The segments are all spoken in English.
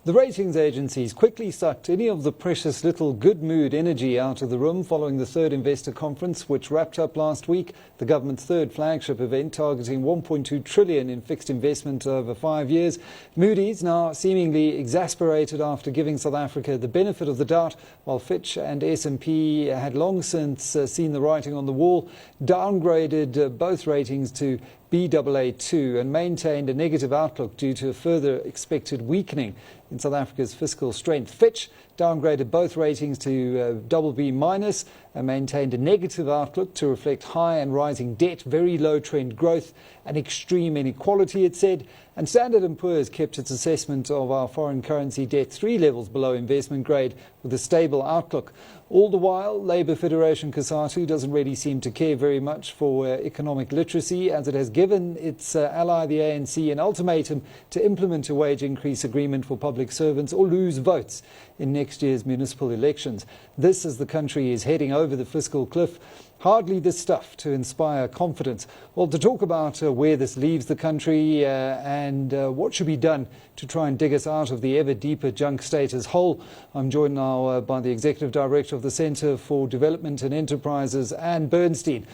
The ratings agencies quickly sucked any of the precious little good mood energy out of the room following the third investor conference, which wrapped up last week. The government's third flagship event targeting 1.2 trillion in fixed investment over 5 years. Moody's now seemingly exasperated after giving South Africa the benefit of the doubt, while Fitch and S&P had long since seen the writing on the wall, downgraded both ratings to Baa2 and maintained a negative outlook due to a further expected weakening in South Africa's fiscal strength. Fitch downgraded both ratings to BB- and maintained a negative outlook to reflect high and rising debt, very low trend growth and extreme inequality, it said. And Standard & Poor's kept its assessment of our foreign currency debt 3 levels below investment grade with a stable outlook. All the while, Labour Federation COSATU doesn't really seem to care very much for economic literacy, as it has given its ally, the ANC, an ultimatum to implement a wage increase agreement for public servants or lose votes in next year's municipal elections. This as the country is heading over the fiscal cliff. Hardly the stuff to inspire confidence. Well, to talk about where this leaves the country and what should be done to try and dig us out of the ever deeper junk status hole, I'm joined now by the Executive Director of the Centre for Development and Enterprises, Anne Bernstein.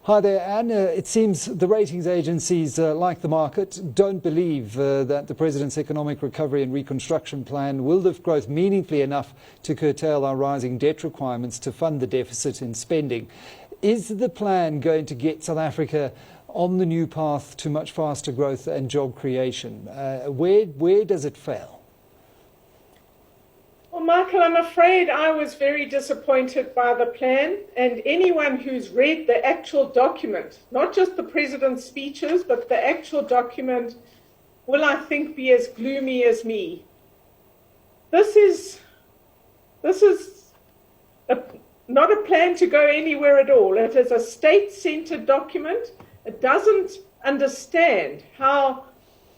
Hi there, Anne. It seems the ratings agencies, like the market, don't believe that the President's economic recovery and reconstruction plan will lift growth meaningfully enough to curtail our rising debt requirements to fund the deficit in spending. Is the plan going to get South Africa on the new path to much faster growth and job creation? Where does it fail? Well, Michael, I'm afraid I was very disappointed by the plan, and anyone who's read the actual document, not just the President's speeches, but the actual document, will, I think, be as gloomy as me. This is not a plan to go anywhere at all. It is a state-centered document. It doesn't understand how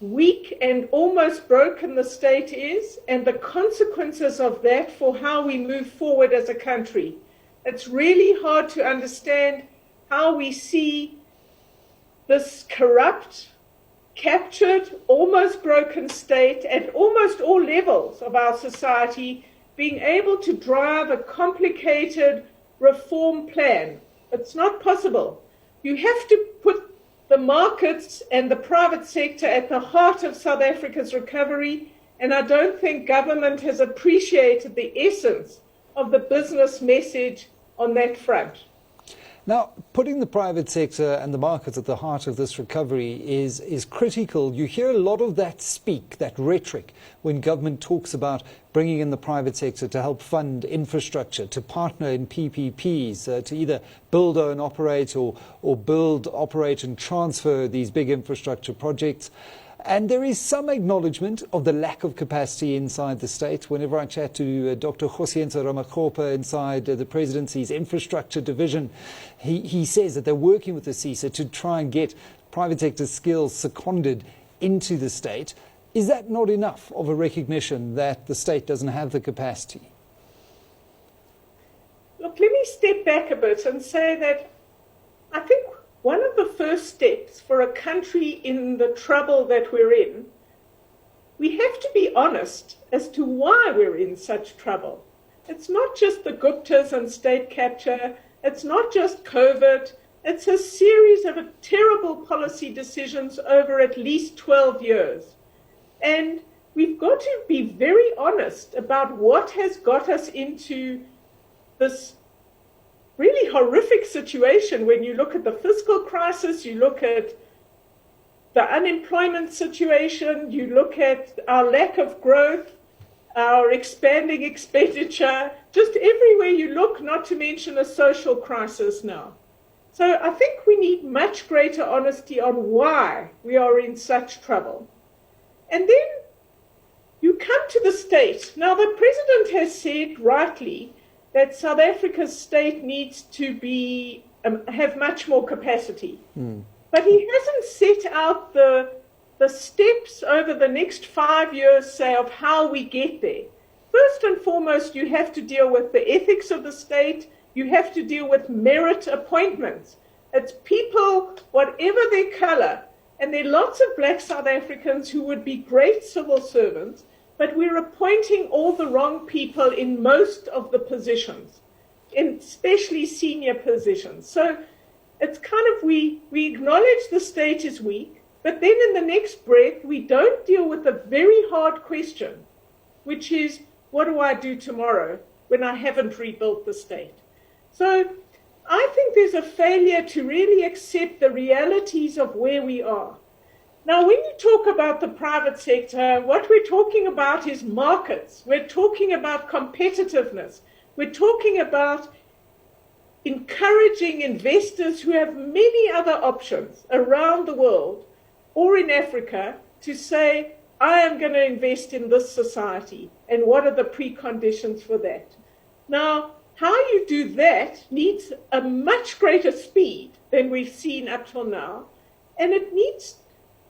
weak and almost broken the state is and the consequences of that for how we move forward as a country. It's really hard to understand how we see this corrupt, captured, almost broken state at almost all levels of our society being able to drive a complicated reform plan. It's not possible. You have to put the markets and the private sector at the heart of South Africa's recovery, and I don't think government has appreciated the essence of the business message on that front. Now, putting the private sector and the markets at the heart of this recovery is critical. You hear a lot of that speak, that rhetoric, when government talks about bringing in the private sector to help fund infrastructure, to partner in PPPs, to either build, own, operate or build, operate and transfer these big infrastructure projects. And there is some acknowledgement of the lack of capacity inside the state. Whenever I chat to Dr. Josienza Ramakgopa inside the presidency's infrastructure division, he says that they're working with the CISA to try and get private sector skills seconded into the state. Is that not enough of a recognition that the state doesn't have the capacity? Look, let me step back a bit and say that I think one of the first steps for a country in the trouble that we're in, we have to be honest as to why we're in such trouble. It's not just the Guptas and state capture. It's not just COVID. It's a series of terrible policy decisions over at least 12 years. And we've got to be very honest about what has got us into this really horrific situation. When you look at the fiscal crisis, you look at the unemployment situation, you look at our lack of growth, our expanding expenditure, just everywhere you look, not to mention a social crisis now. So I think we need much greater honesty on why we are in such trouble. And then you come to the state. Now, the president has said rightly that South Africa's state needs to be have much more capacity. But he hasn't set out the steps over the next 5 years, say, of how we get there. First and foremost, you have to deal with the ethics of the state. You have to deal with merit appointments. It's people, whatever their color, and there are lots of black South Africans who would be great civil servants, but we're appointing all the wrong people in most of the positions, especially senior positions. So it's kind of, we acknowledge the state is weak, but then in the next breath, we don't deal with the very hard question, which is, what do I do tomorrow when I haven't rebuilt the state? So I think there's a failure to really accept the realities of where we are. Now, when you talk about the private sector, what we're talking about is markets. We're talking about competitiveness. We're talking about encouraging investors who have many other options around the world or in Africa to say, I am going to invest in this society, and what are the preconditions for that? Now, how you do that needs a much greater speed than we've seen up till now, and it needs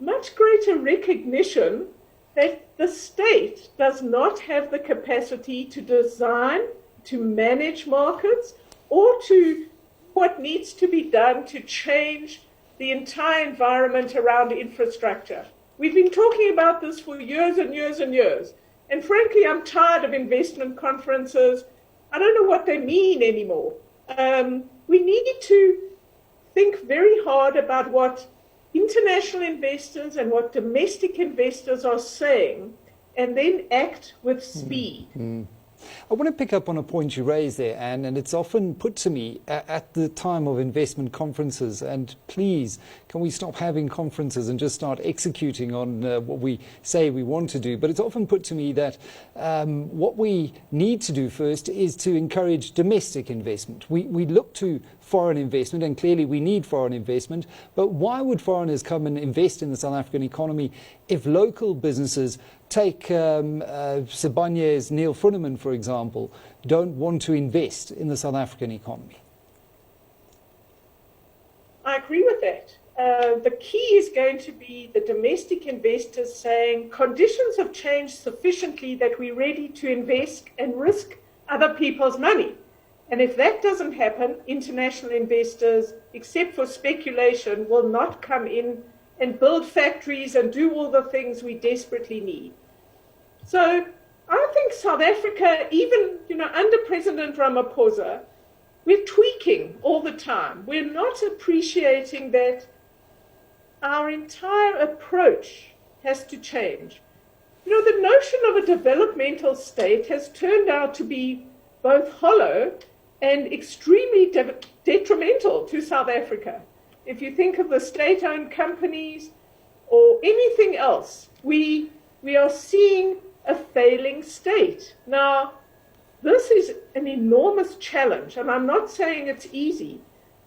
much greater recognition that the state does not have the capacity to design, to manage markets, or to what needs to be done to change the entire environment around infrastructure. We've been talking about this for years and years and years. And frankly, I'm tired of investment conferences. I don't know what they mean anymore. We need to think very hard about what international investors and what domestic investors are saying, and then act with speed. I want to pick up on a point you raised there, Anne, and it's often put to me at the time of investment conferences, and please, can we stop having conferences and just start executing on what we say we want to do? But it's often put to me that what we need to do first is to encourage domestic investment. We look to foreign investment, and clearly we need foreign investment, but why would foreigners come and invest in the South African economy if local businesses, take Sibanye's Neil Funneman, for example, don't want to invest in the South African economy? I agree with that. The key is going to be the domestic investors saying conditions have changed sufficiently that we're ready to invest and risk other people's money. And if that doesn't happen, international investors, except for speculation, will not come in and build factories and do all the things we desperately need. So I think South Africa, even under President Ramaphosa, we're tweaking all the time. We're not appreciating that our entire approach has to change. The notion of a developmental state has turned out to be both hollow and extremely detrimental to South Africa. If you think of the state-owned companies or anything else, we are seeing a failing state. Now, this is an enormous challenge, and I'm not saying it's easy,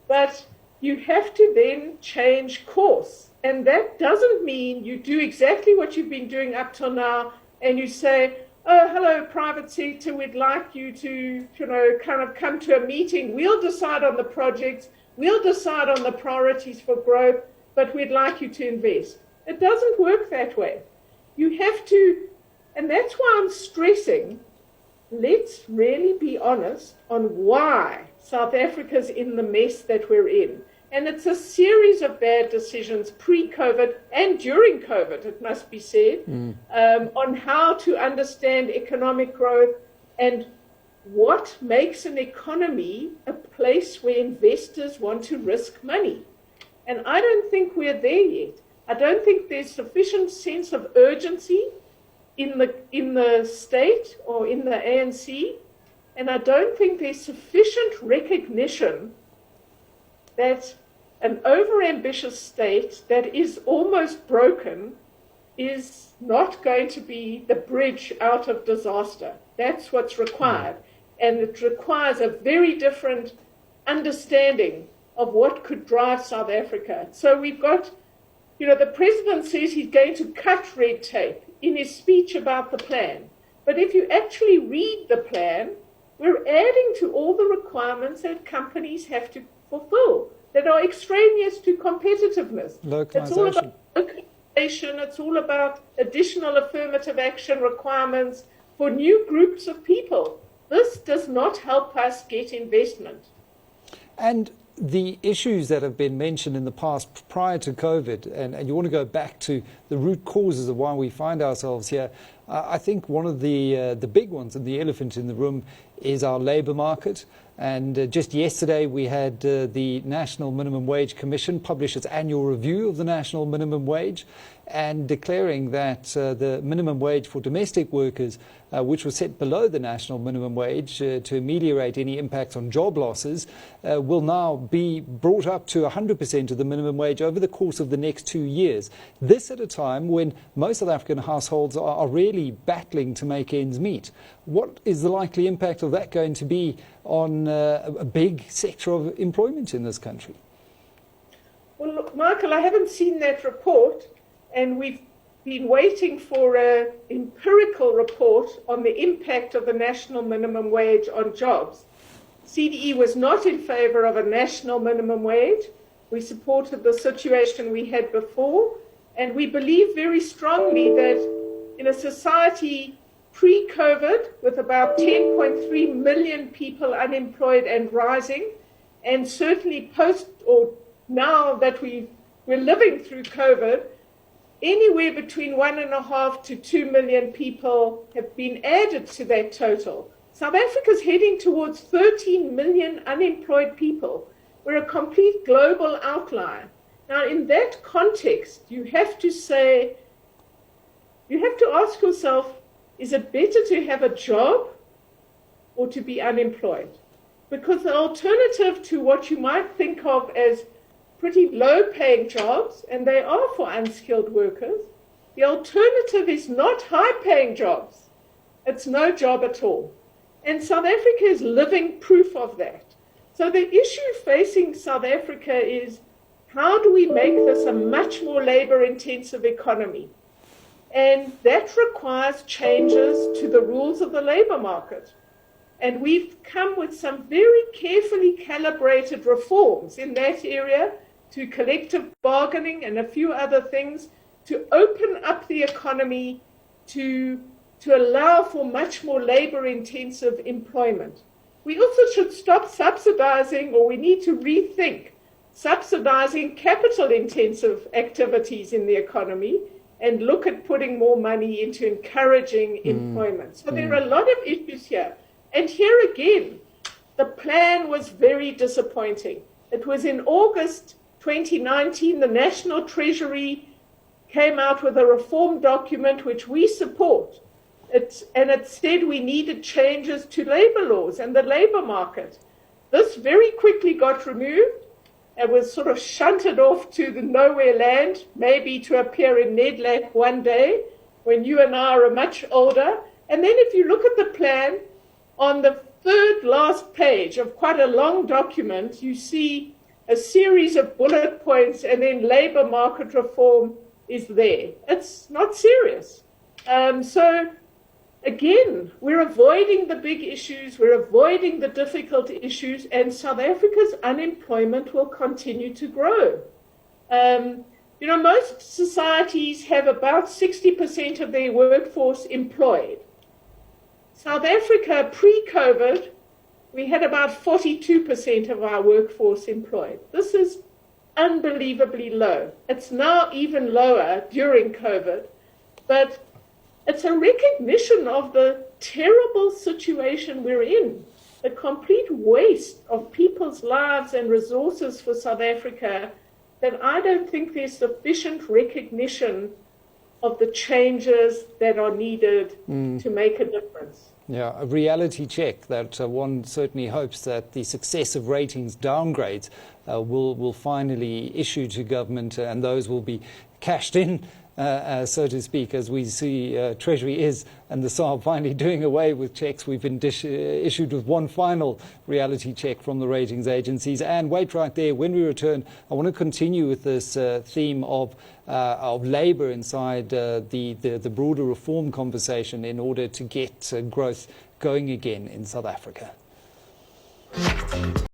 but you have to then change course. And that doesn't mean you do exactly what you've been doing up till now, and you say, oh, hello, private sector, we'd like you to, kind of come to a meeting. We'll decide on the projects. We'll decide on the priorities for growth, but we'd like you to invest. It doesn't work that way. You have to, and that's why I'm stressing, let's really be honest on why South Africa's in the mess that we're in. And it's a series of bad decisions pre-COVID and during COVID, it must be said, on how to understand economic growth and what makes an economy a place where investors want to risk money. And I don't think we're there yet. I don't think there's sufficient sense of urgency in the state or in the ANC, and I don't think there's sufficient recognition that an overambitious state that is almost broken is not going to be the bridge out of disaster. That's what's required. And it requires a very different understanding of what could drive South Africa. So we've got, the president says he's going to cut red tape in his speech about the plan. But if you actually read the plan, we're adding to all the requirements that companies have to fulfill that are extraneous to competitiveness. It's all about localization, it's all about additional affirmative action requirements for new groups of people. This does not help us get investment. And the issues that have been mentioned in the past prior to COVID, and you want to go back to the root causes of why we find ourselves here, I think one of the big ones and the elephant in the room is our labour market. And just yesterday we had the National Minimum Wage Commission publish its annual review of the national minimum wage, and declaring that the minimum wage for domestic workers, which was set below the national minimum wage to ameliorate any impacts on job losses, will now be brought up to 100% of the minimum wage over the course of the next 2 years. This at a time when most South African households are really battling to make ends meet. What is the likely impact of that going to be on a big sector of employment in this country? Well, look, Michael, I haven't seen that report, and we've been waiting for an empirical report on the impact of the national minimum wage on jobs. CDE was not in favour of a national minimum wage. We supported the situation we had before, and we believe very strongly that in a society pre-COVID, with about 10.3 million people unemployed and rising, and certainly post or now that we're living through COVID, anywhere between 1.5 to 2 million people have been added to that total. South Africa's heading towards 13 million unemployed people. We're a complete global outlier. Now, in that context, you have to ask yourself, is it better to have a job or to be unemployed? Because the alternative to what you might think of as pretty low-paying jobs, and they are for unskilled workers, the alternative is not high-paying jobs. It's no job at all. And South Africa is living proof of that. So the issue facing South Africa is, how do we make this a much more labour-intensive economy? And that requires changes to the rules of the labour market. And we've come with some very carefully calibrated reforms in that area, to collective bargaining and a few other things, to open up the economy to allow for much more labour-intensive employment. We also should stop subsidising, or we need to rethink subsidising capital-intensive activities in the economy and look at putting more money into encouraging employment. So there are a lot of issues here. And here again, the plan was very disappointing. It was in August 2019, the National Treasury came out with a reform document which we support. And it said we needed changes to labour laws and the labour market. This very quickly got removed. It was sort of shunted off to the nowhere land, maybe to appear in NEDLAC one day when you and I are much older. And then if you look at the plan, on the third last page of quite a long document, you see a series of bullet points, and then labour market reform is there. It's not serious. So again, we're avoiding the big issues, we're avoiding the difficult issues, and South Africa's unemployment will continue to grow. Most societies have about 60% of their workforce employed. South Africa, pre-COVID, we had about 42% of our workforce employed. This is unbelievably low. It's now even lower during COVID, but it's a recognition of the terrible situation we're in, the complete waste of people's lives and resources for South Africa, that I don't think there's sufficient recognition of the changes that are needed to make a difference. Yeah, a reality check that one certainly hopes that the successive ratings downgrades will finally issue to government, and those will be cashed in, so to speak, as we see Treasury is and the SARB finally doing away with checks. We've been issued with one final reality check from the ratings agencies. And wait right there. When we return, I want to continue with this theme of labour inside the broader reform conversation in order to get growth going again in South Africa.